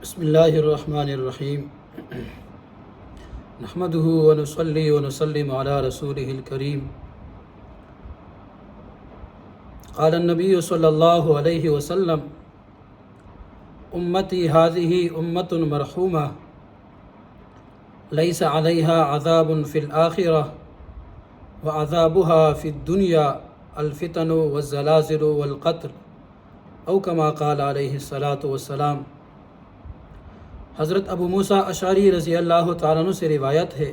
بسم اللہ الرحمن الرحیم نحمده ونصلي ونسلم على رسوله الكريم قال النبي صلی اللہ علیہ وسلم امتی هذه امة مرحومة ليس عليها عذاب في الآخرة وعذابها في الدنيا الفتن والزلازل والقتل او كما قال علیہ الصلاة والسلام۔ حضرت ابو موسیٰ اشعری رضی اللہ تعالیٰ عنہ سے روایت ہے،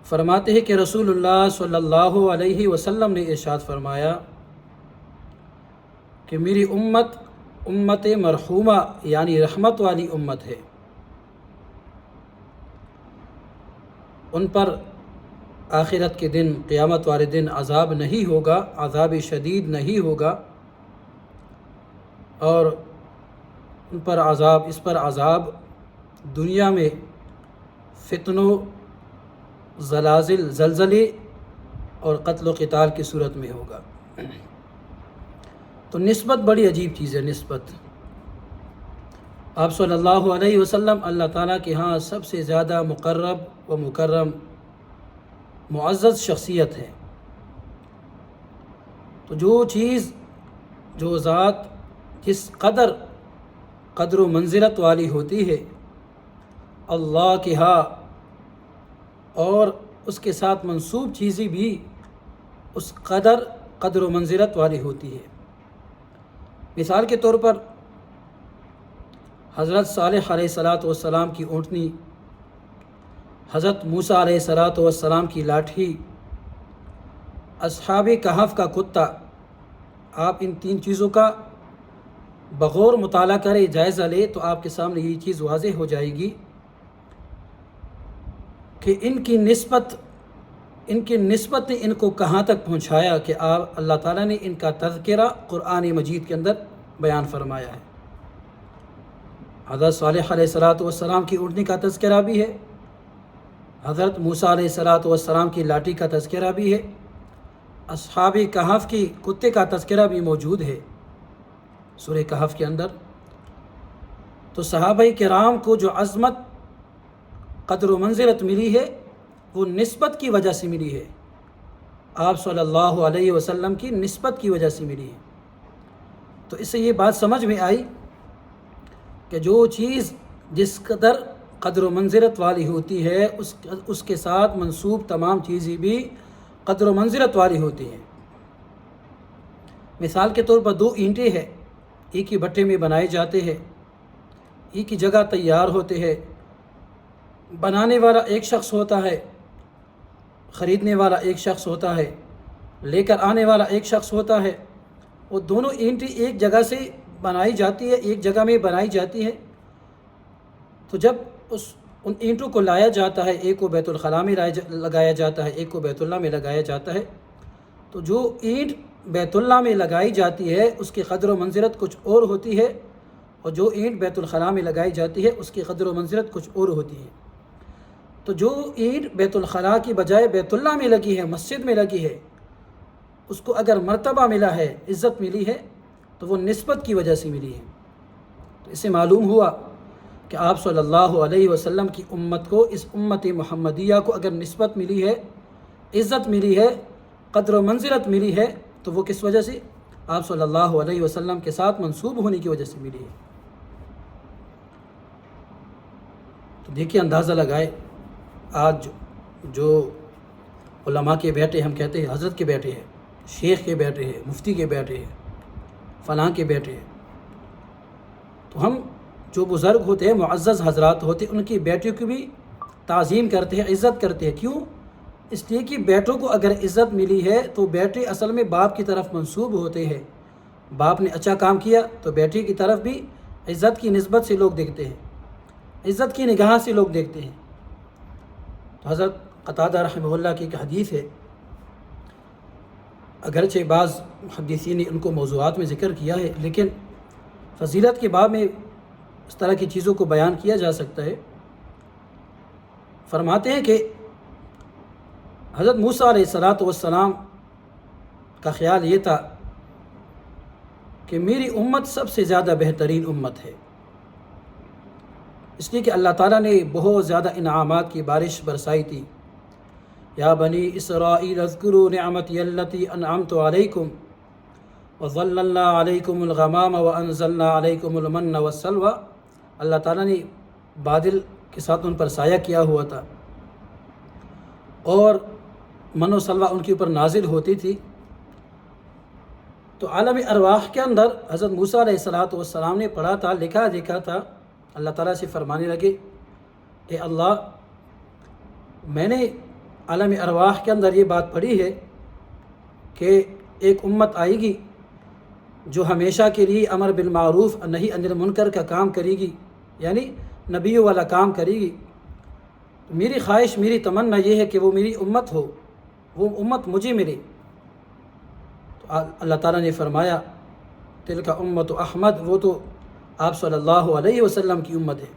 فرماتے ہیں کہ رسول اللہ صلی اللہ علیہ وسلم نے ارشاد فرمایا کہ میری امت مرحومہ یعنی رحمت والی امت ہے، ان پر آخرت کے دن، قیامت والے دن عذاب نہیں ہوگا، عذاب شدید نہیں ہوگا، اور اس پر عذاب دنیا میں فتنوں، زلازل، زلزلے اور قتل و قتال کی صورت میں ہوگا۔ تو نسبت بڑی عجیب چیز ہے۔ نسبت آپ صلی اللہ علیہ وسلم اللہ تعالیٰ کے ہاں سب سے زیادہ مقرب و مکرم معزز شخصیت ہے۔ تو جو چیز، جو ذات جس قدر و منزلت والی ہوتی ہے اللہ کے ہاں، اور اس کے ساتھ منسوب چیزیں بھی اس قدر و منزلت والی ہوتی ہے۔ مثال کے طور پر حضرت صالح علیہ السلام کی اونٹنی، حضرت موسیٰ علیہ السلام کی لاٹھی، اصحاب کہف کا کتا، آپ ان تین چیزوں کا بغور مطالعہ کرے، جائزہ لے، تو آپ کے سامنے یہ چیز واضح ہو جائے گی کہ ان کی نسبت نے ان کو کہاں تک پہنچایا کہ اللہ تعالیٰ نے ان کا تذکرہ قرآن مجید کے اندر بیان فرمایا ہے۔ حضرت صالح علیہ السلام کی اونٹنی کا تذکرہ بھی ہے، حضرت موسیٰ علیہ السلام کی لاٹھی کا تذکرہ بھی ہے، اصحاب کہف کی کتے کا تذکرہ بھی موجود ہے سورہ کہف کے اندر۔ تو صحابہ کرام کو جو عظمت، قدر و منزلت ملی ہے وہ نسبت کی وجہ سے ملی ہے، آپ صلی اللہ علیہ وسلم کی نسبت کی وجہ سے ملی ہے۔ تو اس سے یہ بات سمجھ میں آئی کہ جو چیز جس قدر و منزلت والی ہوتی ہے اس کے ساتھ منسوب تمام چیزیں بھی قدر و منزلت والی ہوتی ہیں۔ مثال کے طور پر دو اینٹیں ہیں، ایک ہی بھٹے میں بنائے جاتے ہیں، ایک ہی جگہ تیار ہوتے ہیں، بنانے والا ایک شخص ہوتا ہے، خریدنے والا ایک شخص ہوتا ہے، لے کر آنے والا ایک شخص ہوتا ہے۔ وہ دونوں اینٹیں ایک جگہ سے بنائی جاتی ہے، ایک جگہ میں بنائی جاتی ہے۔ تو جب ان اینٹوں کو لایا جاتا ہے، ایک کو بیت الخلاء میں لگایا جاتا ہے، ایک کو بیت اللہ میں لگایا جاتا ہے، تو جو اینٹ بیت اللہ میں لگائی جاتی ہے اس کی قدر و منزلت کچھ اور ہوتی ہے، اور جو اینٹ بیت الخلاء میں لگائی جاتی ہے اس کی قدر و منزلت کچھ اور ہوتی ہے۔ تو جو اینٹ بیت الخلاء کی بجائے بیت اللہ میں لگی ہے، مسجد میں لگی ہے، اس کو اگر مرتبہ ملا ہے، عزت ملی ہے، تو وہ نسبت کی وجہ سے ملی ہے۔ تو اس سے معلوم ہوا کہ آپ صلی اللہ علیہ وسلم کی امت کو، اس امت محمدیہ کو اگر نسبت ملی ہے، عزت ملی ہے، قدر و منزلت ملی ہے، تو وہ کس وجہ سے؟ آپ صلی اللہ علیہ وسلم کے ساتھ منسوب ہونے کی وجہ سے ملی ہے۔ تو دیکھیے، اندازہ لگائے، آج جو علماء کے بیٹے، ہم کہتے ہیں حضرت کے بیٹے ہیں، شیخ کے بیٹے ہیں، مفتی کے بیٹے ہیں، فلاں کے بیٹے ہیں، تو ہم جو بزرگ ہوتے ہیں، معزز حضرات ہوتے ہیں، ان کی بیٹیوں کی بھی تعظیم کرتے ہیں، عزت کرتے ہیں۔ کیوں؟ اس لیے کہ بیٹوں کو اگر عزت ملی ہے تو بیٹے اصل میں باپ کی طرف منسوب ہوتے ہیں۔ باپ نے اچھا کام کیا تو بیٹے کی طرف بھی عزت کی نسبت سے لوگ دیکھتے ہیں، عزت کی نگاہ سے لوگ دیکھتے ہیں۔ تو حضرت قتادہ رحمہ اللہ کی ایک حدیث ہے، اگرچہ بعض محدثین نے ان کو موضوعات میں ذکر کیا ہے، لیکن فضیلت کے باب میں اس طرح کی چیزوں کو بیان کیا جا سکتا ہے۔ فرماتے ہیں کہ حضرت موسیٰ علیہ السلام کا خیال یہ تھا کہ میری امت سب سے زیادہ بہترین امت ہے، اس لیے کہ اللہ تعالیٰ نے بہت زیادہ انعامات کی بارش برسائی تھی۔ یا بنی اسرائیل اذکروا نعمتی التی انعمت علیکم وظللنا علیکم الغمام وانزلنا علیکم المن والسلوى۔ اللہ تعالیٰ نے بادل کے ساتھ ان پر سایہ کیا ہوا تھا اور من و سلوہ ان کے اوپر نازل ہوتی تھی۔ تو عالم ارواح کے اندر حضرت موسیٰ علیہ السلام نے پڑھا تھا، لکھا دیکھا تھا، اللہ تعالیٰ سے فرمانے لگے، اے اللہ میں نے عالم ارواح کے اندر یہ بات پڑھی ہے کہ ایک امت آئے گی جو ہمیشہ کے لیے امر بالمعروف نہی عن المنکر کا کام کرے گی، یعنی نبیوں والا کام کرے گی۔ میری خواہش، میری تمنا یہ ہے کہ وہ میری امت ہو، وہ امت مجھے ملے۔ تو اللہ تعالیٰ نے فرمایا تلک امت احمد، وہ تو آپ صلی اللہ علیہ وسلم کی امت ہے۔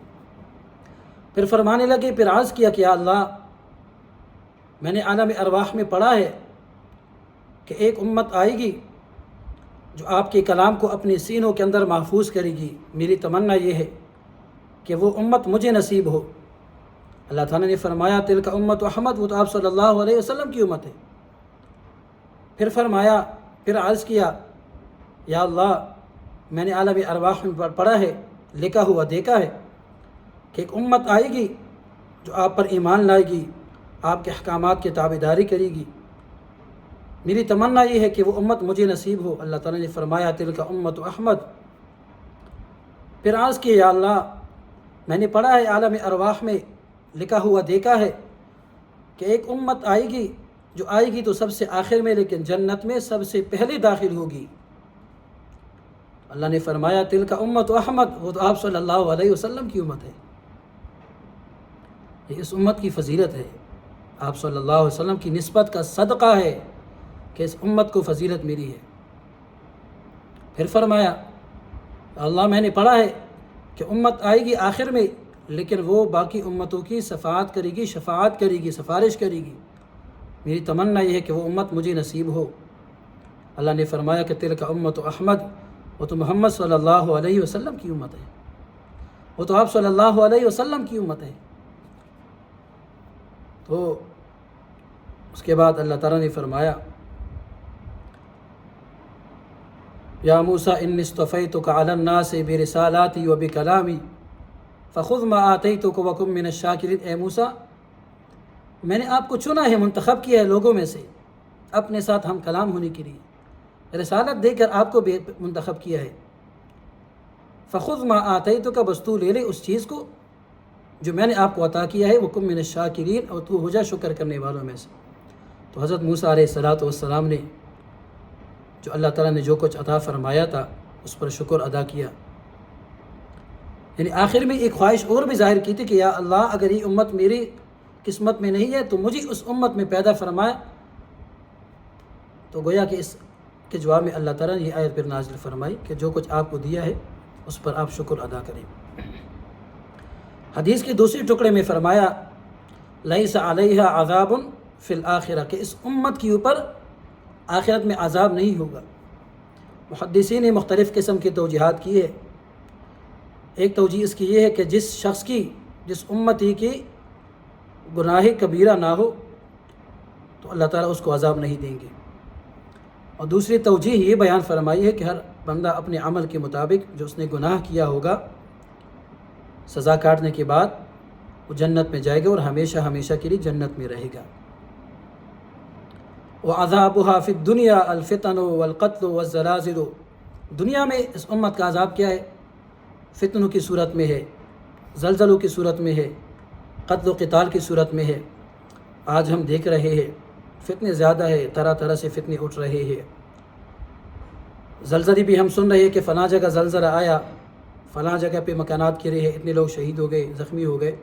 پھر فرمانے لگے، پھر عرض کیا کہ یا اللہ میں نے عالم ارواح میں پڑھا ہے کہ ایک امت آئے گی جو آپ کے کلام کو اپنے سینوں کے اندر محفوظ کرے گی، میری تمنا یہ ہے کہ وہ امت مجھے نصیب ہو۔ اللہ تعالیٰ نے فرمایا تلک امت احمد، وہ تو آپ صلی اللہ علیہ وسلم کی امت ہے۔ پھر فرمایا، پھر عرض کیا یا اللہ میں نے عالم ارواح میں پڑھا ہے، لکھا ہوا دیکھا ہے کہ ایک امت آئے گی جو آپ پر ایمان لائے گی، آپ کے احکامات کی تابعداری کرے گی، میری تمنا یہ ہے کہ وہ امت مجھے نصیب ہو۔ اللہ تعالیٰ نے فرمایا تلک امت احمد۔ پھر عرض کیا یا اللہ میں نے پڑھا ہے عالم ارواح میں، لکھا ہوا دیکھا ہے کہ ایک امت آئے گی جو آئے گی تو سب سے آخر میں، لیکن جنت میں سب سے پہلے داخل ہوگی۔ اللہ نے فرمایا تلک امت احمد، وہ تو آپ صلی اللہ علیہ وسلم کی امت ہے۔ یہ اس امت کی فضیلت ہے، آپ صلی اللہ علیہ وسلم کی نسبت کا صدقہ ہے کہ اس امت کو فضیلت ملی ہے۔ پھر فرمایا اللہ میں نے پڑھا ہے کہ امت آئے گی آخر میں، لیکن وہ باقی امتوں کی شفاعت کرے گی، شفاعت کرے گی، سفارش کرے گی، میری تمنا یہ ہے کہ وہ امت مجھے نصیب ہو۔ اللہ نے فرمایا کہ تلک امت احمد، وہ تو محمد صلی اللہ علیہ وسلم کی امت ہے، وہ تو آپ صلی اللہ علیہ وسلم کی امت ہے۔ تو اس کے بعد اللہ تعالیٰ نے فرمایا یا موسیٰ انی اصطفیتک علی الناس برسالاتی و بکلامی فخذ ما آتیتک وکن من الشاکرین۔ اے موسیٰ میں نے آپ کو چنا ہے، منتخب کیا ہے لوگوں میں سے اپنے ساتھ ہم کلام ہونے کے لیے، رسالت دے کر آپ کو منتخب کیا ہے۔ فخذ ما آتیتک، بس تو لے لے اس چیز کو جو میں نے آپ کو عطا کیا ہے، وکن من الشاکرین، اور تو ہو جا شکر کرنے والوں میں سے۔ تو حضرت موسیٰ علیہ السلام نے جو اللہ تعالیٰ نے جو کچھ عطا فرمایا تھا اس پر شکر ادا کیا، یعنی آخر میں ایک خواہش اور بھی ظاہر کی تھی کہ یا اللہ اگر یہ امت میری قسمت میں نہیں ہے تو مجھے اس امت میں پیدا فرمایا۔ تو گویا کہ اس کے جواب میں اللہ تعالیٰ نے یہ آیت پھر نازل فرمائی کہ جو کچھ آپ کو دیا ہے اس پر آپ شکر ادا کریں۔ حدیث کے دوسرے ٹکڑے میں فرمایا لیس علیہ عذاب فی الآخرہ، کہ اس امت کے اوپر آخرت میں عذاب نہیں ہوگا۔ محدثین نے مختلف قسم کی توجیحات کی ہے۔ ایک توجیہ اس کی یہ ہے کہ جس امتی کی گناہ کبیرہ نہ ہو تو اللہ تعالیٰ اس کو عذاب نہیں دیں گے، اور دوسری توجیہ یہ بیان فرمائی ہے کہ ہر بندہ اپنے عمل کے مطابق جو اس نے گناہ کیا ہوگا سزا کاٹنے کے بعد وہ جنت میں جائے گا اور ہمیشہ ہمیشہ کے لیے جنت میں رہے گا۔ وَعَذَابُهَا فِي الدُّنْيَا الْفِتَنُ وَالْقَتْلُ وَالزَّلَازِلُ، دنیا میں اس امت کا عذاب کیا ہے؟ فتنوں کی صورت میں ہے، زلزلوں کی صورت میں ہے، قتل و قتال کی صورت میں ہے۔ آج ہم دیکھ رہے ہیں فتنے زیادہ ہے، طرح طرح سے فتنے اٹھ رہے ہیں۔ زلزلے بھی ہم سن رہے ہیں کہ فلاں جگہ زلزلہ آیا، فلاں جگہ پہ مکانات گرے ہیں، اتنے لوگ شہید ہو گئے، زخمی ہو گئے،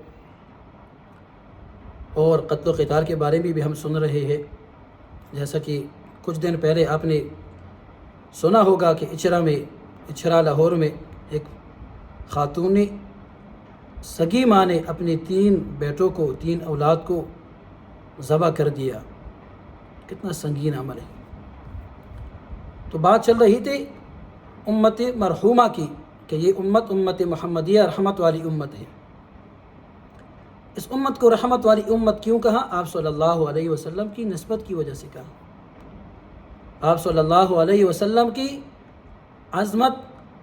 اور قتل و قتال کے بارے میں بھی ہم سن رہے ہیں۔ جیسا کہ کچھ دن پہلے آپ نے سنا ہوگا کہ اچھرا لاہور میں ایک خاتون نے سگی ماں نے اپنے 3 بیٹوں کو، 3 اولاد کو ذبح کر دیا۔ کتنا سنگین عمل ہے۔ تو بات چل رہی تھی امت مرحومہ کی کہ یہ امت محمدیہ رحمت والی امت ہے، اس امت کو رحمت والی امت کیوں کہا؟ آپ صلی اللہ علیہ وسلم کی نسبت کی وجہ سے کہا۔ آپ صلی اللہ علیہ وسلم کی عظمت،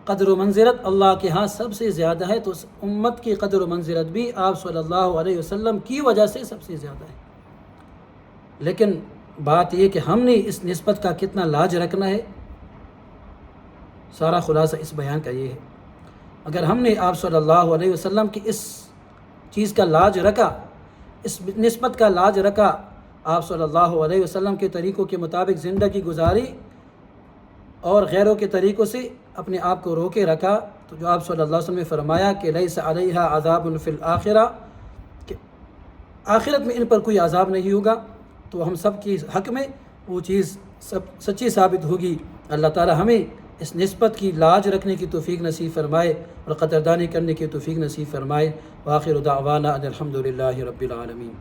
قدر و منزلت اللہ کے ہاں سب سے زیادہ ہے، تو اس امت کی قدر و منزلت بھی آپ صلی اللہ علیہ وسلم کی وجہ سے سب سے زیادہ ہے۔ لیکن بات یہ کہ ہم نے اس نسبت کا کتنا لاج رکھنا ہے، سارا خلاصہ اس بیان کا یہ ہے۔ اگر ہم نے آپ صلی اللہ علیہ وسلم کی اس چیز کا لاج رکھا، اس نسبت کا لاج رکھا، آپ صلی اللہ علیہ وسلم کے طریقوں کے مطابق زندگی گزاری اور غیروں کے طریقوں سے اپنے آپ کو روکے رکھا، تو جو آپ صلی اللہ علیہ وسلم نے فرمایا کہ لیس علیہا عذاب فی الآخرہ، کہ آخرت میں ان پر کوئی عذاب نہیں ہوگا، تو ہم سب کی حق میں وہ چیز سب سچی ثابت ہوگی۔ اللہ تعالی ہمیں اس نسبت کی لاج رکھنے کی توفیق نصیب فرمائے اور قدردانی کرنے کی توفیق نصیب فرمائے۔ وآخر دعوانا ان الحمد للہ رب العالمین۔